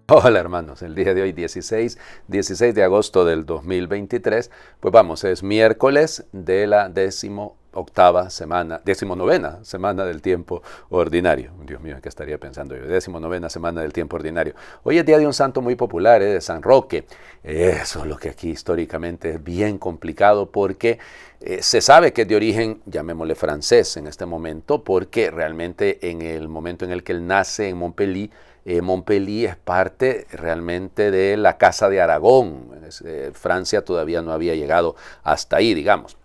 Hola hermanos, el día de hoy 16 de agosto del 2023, pues vamos, es miércoles de la 18ª semana, 19ª semana del tiempo ordinario. Dios mío, ¿qué estaría pensando yo? 19ª semana del tiempo ordinario. Hoy es día de un santo muy popular, de San Roque. Eso es lo que aquí históricamente es bien complicado porque se sabe que es de origen, llamémosle francés en este momento, porque realmente en el momento en el que él nace en Montpellier, Montpellier es parte realmente de la Casa de Aragón. Francia todavía no había llegado hasta ahí, digamos.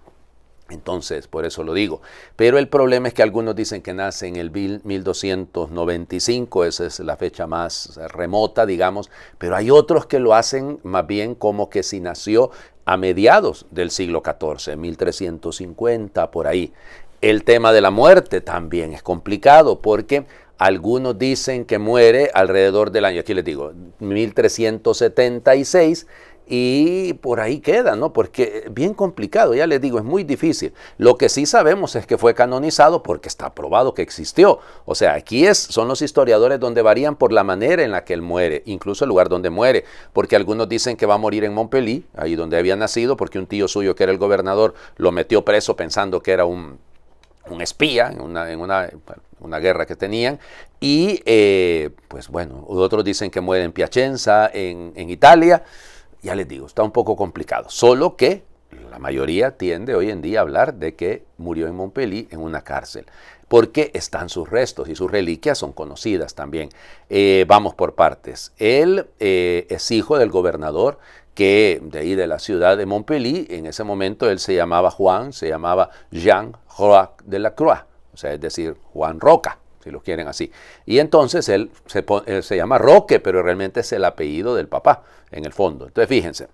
Entonces, por eso lo digo. Pero el problema es que algunos dicen que nace en el 1295, esa es la fecha más remota, digamos, pero hay otros que lo hacen más bien como que si nació a mediados del siglo XIV, 1350, por ahí. El tema de la muerte también es complicado porque algunos dicen que muere alrededor del año, aquí les digo, 1376 y por ahí queda, ¿no? Porque bien complicado, ya les digo, es muy difícil. Lo que sí sabemos es que fue canonizado porque está probado que existió. O sea, son los historiadores donde varían por la manera en la que él muere, incluso el lugar donde muere, porque algunos dicen que va a morir en Montpellier, ahí donde había nacido, porque un tío suyo que era el gobernador lo metió preso pensando que era un espía una guerra que tenían, y pues bueno, otros dicen que muere en Piacenza, en Italia. Ya les digo, está un poco complicado, solo que la mayoría tiende hoy en día a hablar de que murió en Montpellier en una cárcel, porque están sus restos y sus reliquias son conocidas también. Vamos por partes. Él es hijo del gobernador que de ahí de la ciudad de Montpellier, en ese momento él se llamaba Juan, se llamaba Jean Roch de la Croix, o sea, es decir, Juan Roca, si lo quieren así. Y entonces él se llama Roque, pero realmente es el apellido del papá, en el fondo. Entonces fíjense,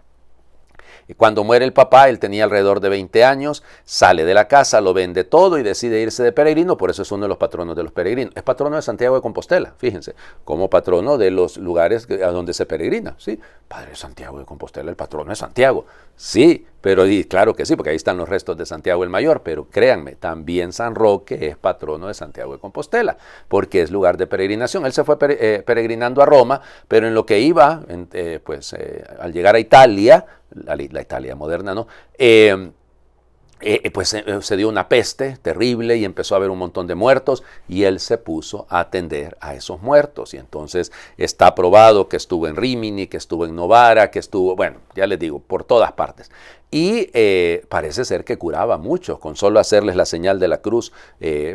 y cuando muere el papá, él tenía alrededor de 20 años, sale de la casa, lo vende todo y decide irse de peregrino, por eso es uno de los patronos de los peregrinos. Es patrono de Santiago de Compostela, fíjense, como patrono de los lugares a donde se peregrina, ¿sí? Padre Santiago de Compostela, el patrono de Santiago, sí, pero claro que sí, porque ahí están los restos de Santiago el Mayor, pero créanme, también San Roque es patrono de Santiago de Compostela, porque es lugar de peregrinación. Él se fue peregrinando a Roma, pero en lo que iba, al llegar a Italia, la Italia moderna, ¿no? Se dio una peste terrible y empezó a haber un montón de muertos y él se puso a atender a esos muertos. Y entonces está probado que estuvo en Rímini, que estuvo en Novara, que estuvo, bueno, ya les digo, por todas partes. Y parece ser que curaba mucho, con solo hacerles la señal de la cruz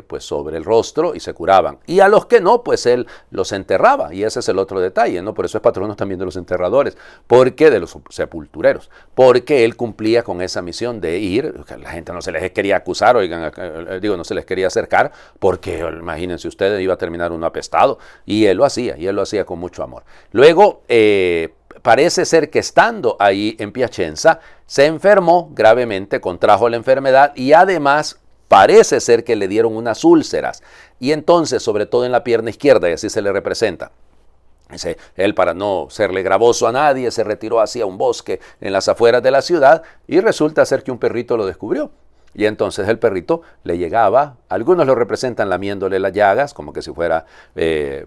pues sobre el rostro y se curaban. Y a los que no, pues él los enterraba. Y ese es el otro detalle, ¿no? Por eso es patrono también de los enterradores, porque de los sepultureros, porque él cumplía con esa misión de ir, que la gente no se les quería acusar, oigan, no se les quería acercar, porque imagínense ustedes, iba a terminar uno apestado. Y él lo hacía, con mucho amor. Luego, parece ser que estando ahí en Piacenza, se enfermó gravemente, contrajo la enfermedad y además parece ser que le dieron unas úlceras. Y entonces, sobre todo en la pierna izquierda, y así se le representa, él, para no serle gravoso a nadie, se retiró hacia un bosque en las afueras de la ciudad y resulta ser que un perrito lo descubrió. Y entonces el perrito le llegaba, algunos lo representan lamiéndole las llagas, como que si fuera,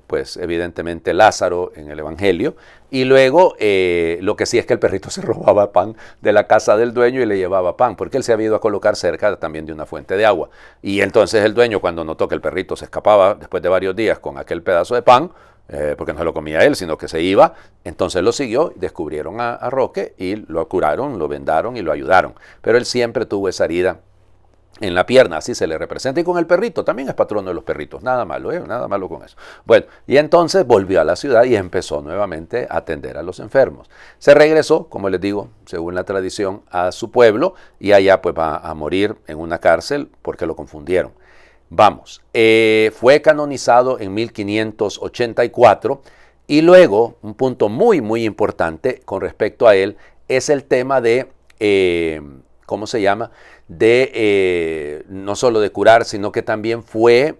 pues evidentemente Lázaro en el Evangelio. Y luego lo que sí es que el perrito se robaba pan de la casa del dueño y le llevaba pan, porque él se había ido a colocar cerca también de una fuente de agua. Y entonces el dueño, cuando notó que el perrito se escapaba después de varios días con aquel pedazo de pan, porque no se lo comía él, sino que se iba, entonces lo siguió, descubrieron a Roque y lo curaron, lo vendaron y lo ayudaron. Pero él siempre tuvo esa herida en la pierna, así se le representa. Y con el perrito, también es patrono de los perritos, nada malo, nada malo con eso. Bueno, y entonces volvió a la ciudad y empezó nuevamente a atender a los enfermos. Se regresó, como les digo, según la tradición, a su pueblo y allá pues va a morir en una cárcel porque lo confundieron. Vamos, fue canonizado en 1584 y luego, un punto muy, muy importante con respecto a él, es el tema de, ¿cómo se llama? No solo de curar, sino que también fue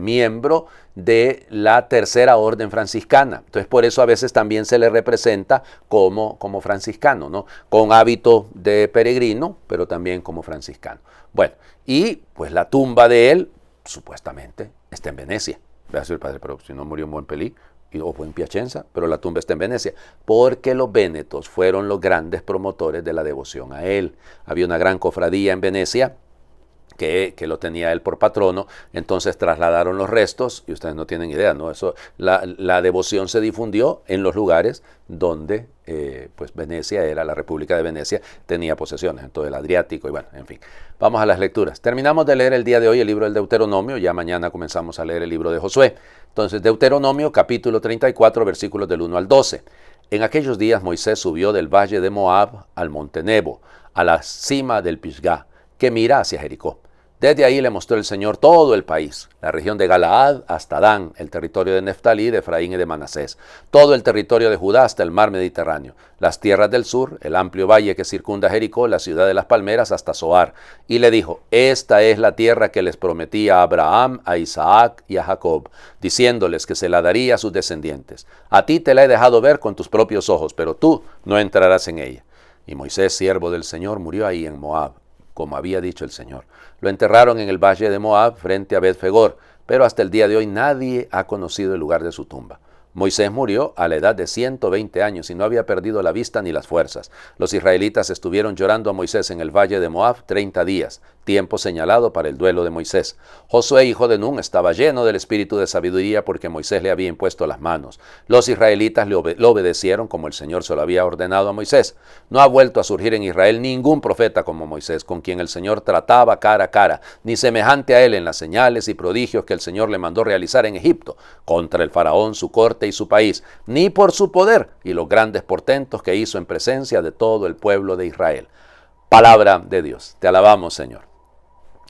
miembro de la Tercera Orden Franciscana. Entonces, por eso a veces también se le representa como franciscano, ¿no? Con hábito de peregrino, pero también como franciscano. Bueno, y pues la tumba de él, supuestamente, está en Venecia. Voy a decir, padre, pero si no murió en Montpellier, o fue en Piacenza, pero la tumba está en Venecia, porque los vénetos fueron los grandes promotores de la devoción a él. Había una gran cofradía en Venecia que lo tenía él por patrono, entonces trasladaron los restos, y ustedes no tienen idea, ¿no? Eso, la devoción se difundió en los lugares donde pues Venecia era, la República de Venecia tenía posesiones, en todo el Adriático, y bueno, en fin. Vamos a las lecturas. Terminamos de leer el día de hoy el libro del Deuteronomio, ya mañana comenzamos a leer el libro de Josué. Entonces, Deuteronomio capítulo 34, versículos del 1 al 12. En aquellos días Moisés subió del valle de Moab al monte Nebo, a la cima del Pisgah, que mira hacia Jericó. Desde ahí le mostró el Señor todo el país, la región de Galaad hasta Dan, el territorio de Neftalí, de Efraín y de Manasés, todo el territorio de Judá hasta el mar Mediterráneo, las tierras del sur, el amplio valle que circunda Jericó, la ciudad de las palmeras hasta Zoar. Y le dijo, esta es la tierra que les prometí a Abraham, a Isaac y a Jacob, diciéndoles que se la daría a sus descendientes. A ti te la he dejado ver con tus propios ojos, pero tú no entrarás en ella. Y Moisés, siervo del Señor, murió ahí en Moab, como había dicho el Señor. Lo enterraron en el valle de Moab, frente a Bet-Fegor, pero hasta el día de hoy nadie ha conocido el lugar de su tumba. Moisés murió a la edad de 120 años y no había perdido la vista ni las fuerzas. Los israelitas estuvieron llorando a Moisés en el valle de Moab 30 días, tiempo señalado para el duelo de Moisés. Josué, hijo de Nun, estaba lleno del espíritu de sabiduría porque Moisés le había impuesto las manos. Los israelitas lo obedecieron como el Señor se lo había ordenado a Moisés. No ha vuelto a surgir en Israel ningún profeta como Moisés, con quien el Señor trataba cara a cara, ni semejante a él en las señales y prodigios que el Señor le mandó realizar en Egipto, contra el faraón, su corte y su país, ni por su poder y los grandes portentos que hizo en presencia de todo el pueblo de Israel. Palabra de Dios. Te alabamos, Señor.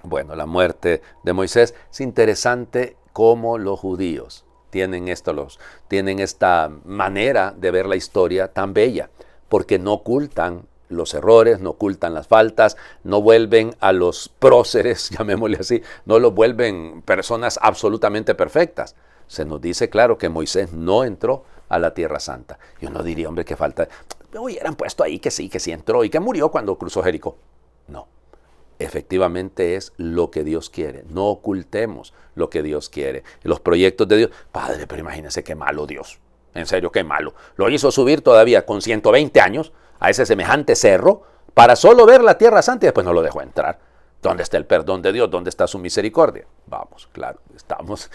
Bueno, la muerte de Moisés. Es interesante cómo los judíos tienen esta manera de ver la historia tan bella, porque no ocultan los errores, no ocultan las faltas, no vuelven a los próceres, llamémosle así, no los vuelven personas absolutamente perfectas. Se nos dice claro que Moisés no entró a la Tierra Santa. Y uno diría, hombre, qué falta. Hubieran puesto ahí que sí entró y que murió cuando cruzó Jericó. No. Efectivamente es lo que Dios quiere. No ocultemos lo que Dios quiere. Los proyectos de Dios. Padre, pero imagínense qué malo Dios. En serio, qué malo. Lo hizo subir todavía con 120 años a ese semejante cerro para solo ver la Tierra Santa y después no lo dejó entrar. ¿Dónde está el perdón de Dios? ¿Dónde está su misericordia? Vamos, claro, estamos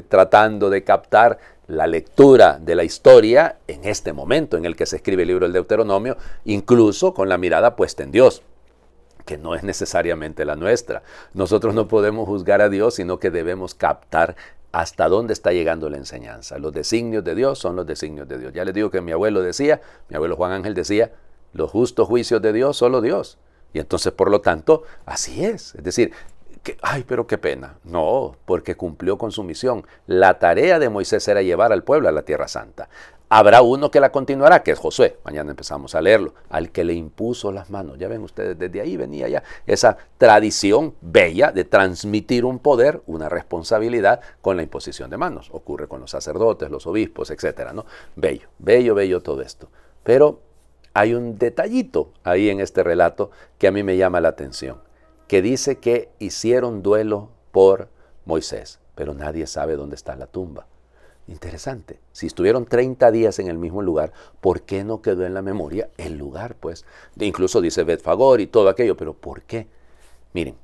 tratando de captar la lectura de la historia en este momento en el que se escribe el libro del Deuteronomio, incluso con la mirada puesta en Dios, que no es necesariamente la nuestra. Nosotros no podemos juzgar a Dios, sino que debemos captar hasta dónde está llegando la enseñanza. Los designios de Dios son los designios de Dios. Ya les digo que mi abuelo Juan Ángel decía, los justos juicios de Dios, solo Dios. Y entonces, por lo tanto, así es. Es decir, ay, pero qué pena. No, porque cumplió con su misión. La tarea de Moisés era llevar al pueblo a la Tierra Santa. Habrá uno que la continuará, que es Josué. Mañana empezamos a leerlo. Al que le impuso las manos. Ya ven ustedes, desde ahí venía ya esa tradición bella de transmitir un poder, una responsabilidad con la imposición de manos. Ocurre con los sacerdotes, los obispos, etcétera, ¿no? Bello, bello, bello todo esto. Pero hay un detallito ahí en este relato que a mí me llama la atención, que dice que hicieron duelo por Moisés, pero nadie sabe dónde está la tumba. Interesante. Si estuvieron 30 días en el mismo lugar, ¿por qué no quedó en la memoria el lugar? Pues incluso dice Bet-Fagor y todo aquello, pero ¿por qué? Miren,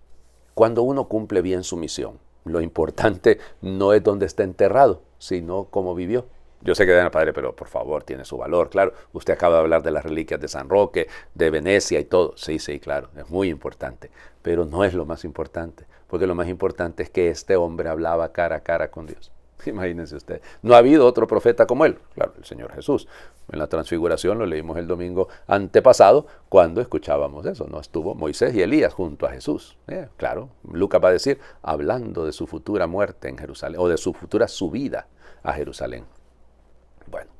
cuando uno cumple bien su misión, lo importante no es dónde está enterrado, sino cómo vivió. Yo sé que padre, pero por favor, tiene su valor, claro. Usted acaba de hablar de las reliquias de San Roque, de Venecia y todo. Sí, claro, es muy importante. Pero no es lo más importante, porque lo más importante es que este hombre hablaba cara a cara con Dios. Imagínense usted. No ha habido otro profeta como él, claro, el Señor Jesús. En la Transfiguración lo leímos el domingo antepasado, cuando escuchábamos eso, ¿no? Estuvo Moisés y Elías junto a Jesús. Claro, Lucas va a decir, hablando de su futura muerte en Jerusalén, o de su futura subida a Jerusalén. Bueno,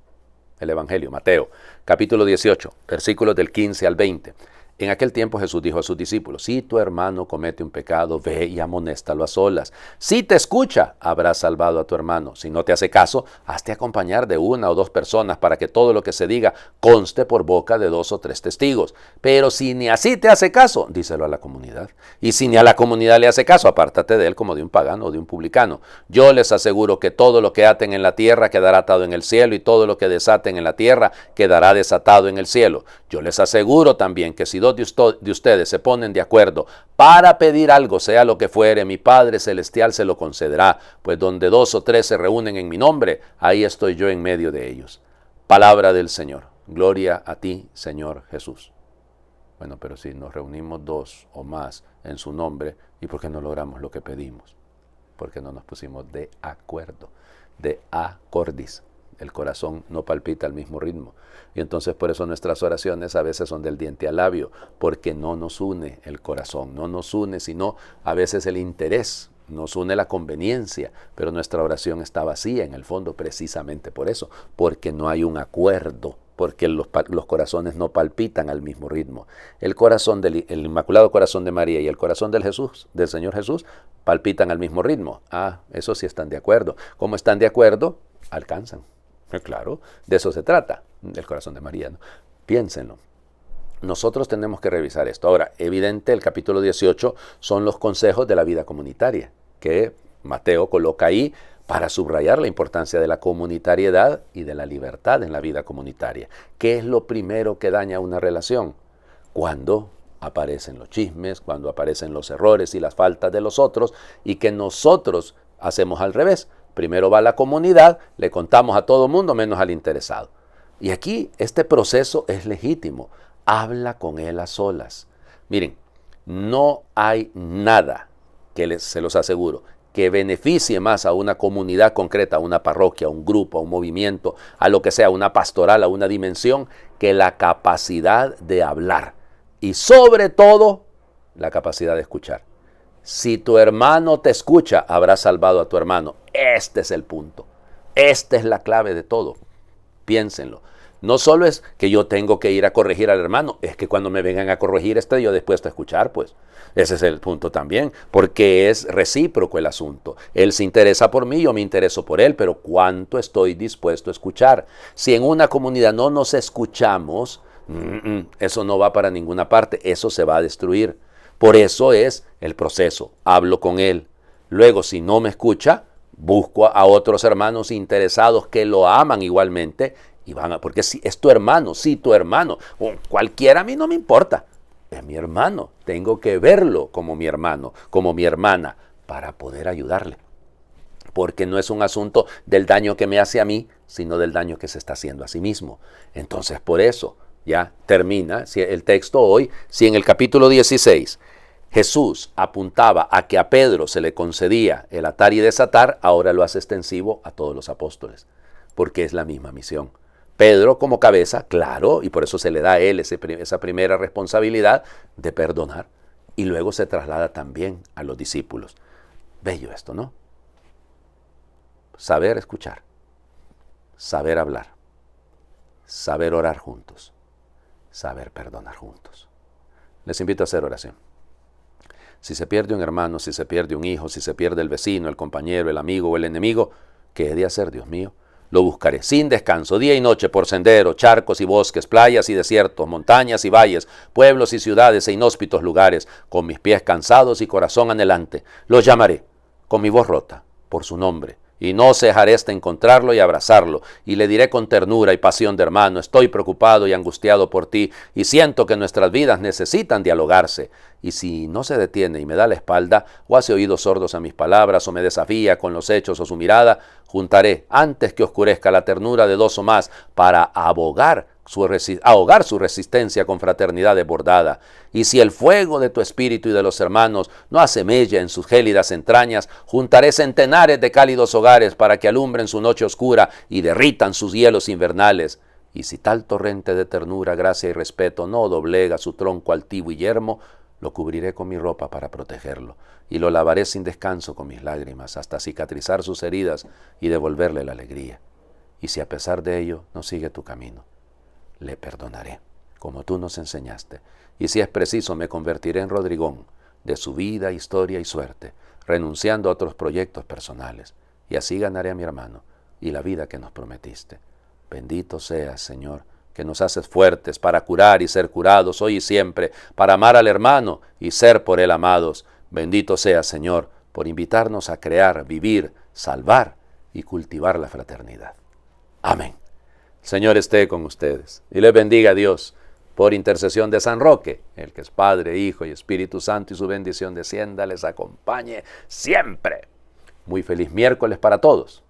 el Evangelio, Mateo, capítulo 18, versículos del 15 al 20. En aquel tiempo Jesús dijo a sus discípulos, si tu hermano comete un pecado, ve y amonéstalo a solas. Si te escucha, habrás salvado a tu hermano. Si no te hace caso, hazte acompañar de 1 o 2 personas para que todo lo que se diga conste por boca de 2 o 3 testigos. Pero si ni así te hace caso, díselo a la comunidad. Y si ni a la comunidad le hace caso, apártate de él como de un pagano o de un publicano. Yo les aseguro que todo lo que aten en la tierra quedará atado en el cielo y todo lo que desaten en la tierra quedará desatado en el cielo. Yo les aseguro también que si 2 de ustedes se ponen de acuerdo para pedir algo, sea lo que fuere, mi Padre Celestial se lo concederá, pues donde 2 o 3 se reúnen en mi nombre, ahí estoy yo en medio de ellos. Palabra del Señor. Gloria a ti, Señor Jesús. Bueno, pero si nos reunimos 2 o más en su nombre, ¿y por qué no logramos lo que pedimos? Porque no nos pusimos de acuerdo, de acordis. El corazón no palpita al mismo ritmo. Y entonces por eso nuestras oraciones a veces son del diente al labio, porque no nos une el corazón, no nos une sino a veces el interés, nos une la conveniencia, pero nuestra oración está vacía en el fondo precisamente por eso, porque no hay un acuerdo, porque los corazones no palpitan al mismo ritmo. El Inmaculado Corazón de María y el corazón del Señor Jesús palpitan al mismo ritmo. Eso sí están de acuerdo. ¿Cómo están de acuerdo? Alcanzan. Claro, de eso se trata, el corazón de María, ¿no? Piénsenlo. Nosotros tenemos que revisar esto. Ahora, evidente, el capítulo 18 son los consejos de la vida comunitaria, que Mateo coloca ahí para subrayar la importancia de la comunitariedad y de la libertad en la vida comunitaria. ¿Qué es lo primero que daña una relación? Cuando aparecen los chismes, cuando aparecen los errores y las faltas de los otros, y que nosotros hacemos al revés. Primero va la comunidad, le contamos a todo mundo menos al interesado. Y aquí este proceso es legítimo. Habla con él a solas. Miren, no hay nada, se los aseguro, que beneficie más a una comunidad concreta, a una parroquia, a un grupo, a un movimiento, a lo que sea, a una pastoral, a una dimensión, que la capacidad de hablar. Y sobre todo, la capacidad de escuchar. Si tu hermano te escucha, habrás salvado a tu hermano. Este es el punto. Esta es la clave de todo. Piénsenlo. No solo es que yo tengo que ir a corregir al hermano, es que cuando me vengan a corregir estoy yo dispuesto a escuchar, pues. Ese es el punto también, porque es recíproco el asunto. Él se interesa por mí, yo me intereso por él, pero ¿cuánto estoy dispuesto a escuchar? Si en una comunidad no nos escuchamos, eso no va para ninguna parte, eso se va a destruir. Por eso es el proceso. Hablo con él. Luego, si no me escucha, busco a otros hermanos interesados que lo aman igualmente y porque si es tu hermano, sí, tu hermano, cualquiera a mí no me importa. Es mi hermano. Tengo que verlo como mi hermano, como mi hermana, para poder ayudarle. Porque no es un asunto del daño que me hace a mí, sino del daño que se está haciendo a sí mismo. Entonces, por eso, ya termina el texto hoy. Si en el capítulo 16 Jesús apuntaba a que a Pedro se le concedía el atar y desatar, ahora lo hace extensivo a todos los apóstoles, porque es la misma misión. Pedro como cabeza, claro, y por eso se le da a él esa primera responsabilidad de perdonar, y luego se traslada también a los discípulos. Bello esto, ¿no? Saber escuchar, saber hablar, saber orar juntos, saber perdonar juntos. Les invito a hacer oración. Si se pierde un hermano, si se pierde un hijo, si se pierde el vecino, el compañero, el amigo o el enemigo, ¿qué he de hacer, Dios mío? Lo buscaré sin descanso, día y noche, por senderos, charcos y bosques, playas y desiertos, montañas y valles, pueblos y ciudades e inhóspitos lugares, con mis pies cansados y corazón anhelante. Los llamaré con mi voz rota, por su nombre, y no cejaré hasta encontrarlo y abrazarlo, y le diré con ternura y pasión de hermano, estoy preocupado y angustiado por ti, y siento que nuestras vidas necesitan dialogarse. Y si no se detiene y me da la espalda, o hace oídos sordos a mis palabras, o me desafía con los hechos o su mirada, juntaré, antes que oscurezca la ternura de 2 o más, para ahogar su resistencia con fraternidad desbordada. Y si el fuego de tu espíritu y de los hermanos no hace mella en sus gélidas entrañas, juntaré centenares de cálidos hogares para que alumbren su noche oscura y derritan sus hielos invernales. Y si tal torrente de ternura, gracia y respeto no doblega su tronco altivo y yermo, lo cubriré con mi ropa para protegerlo, y lo lavaré sin descanso con mis lágrimas, hasta cicatrizar sus heridas y devolverle la alegría. Y si a pesar de ello no sigue tu camino, le perdonaré como tú nos enseñaste. Y si es preciso, me convertiré en Rodrigón, de su vida, historia y suerte, renunciando a otros proyectos personales. Y así ganaré a mi hermano y la vida que nos prometiste. Bendito seas, Señor, que nos haces fuertes para curar y ser curados hoy y siempre, para amar al hermano y ser por él amados. Bendito seas, Señor, por invitarnos a crear, vivir, salvar y cultivar la fraternidad. Amén. El Señor esté con ustedes y les bendiga a Dios por intercesión de San Roque, el que es Padre, Hijo y Espíritu Santo, y su bendición descienda, les acompañe siempre. Muy feliz miércoles para todos.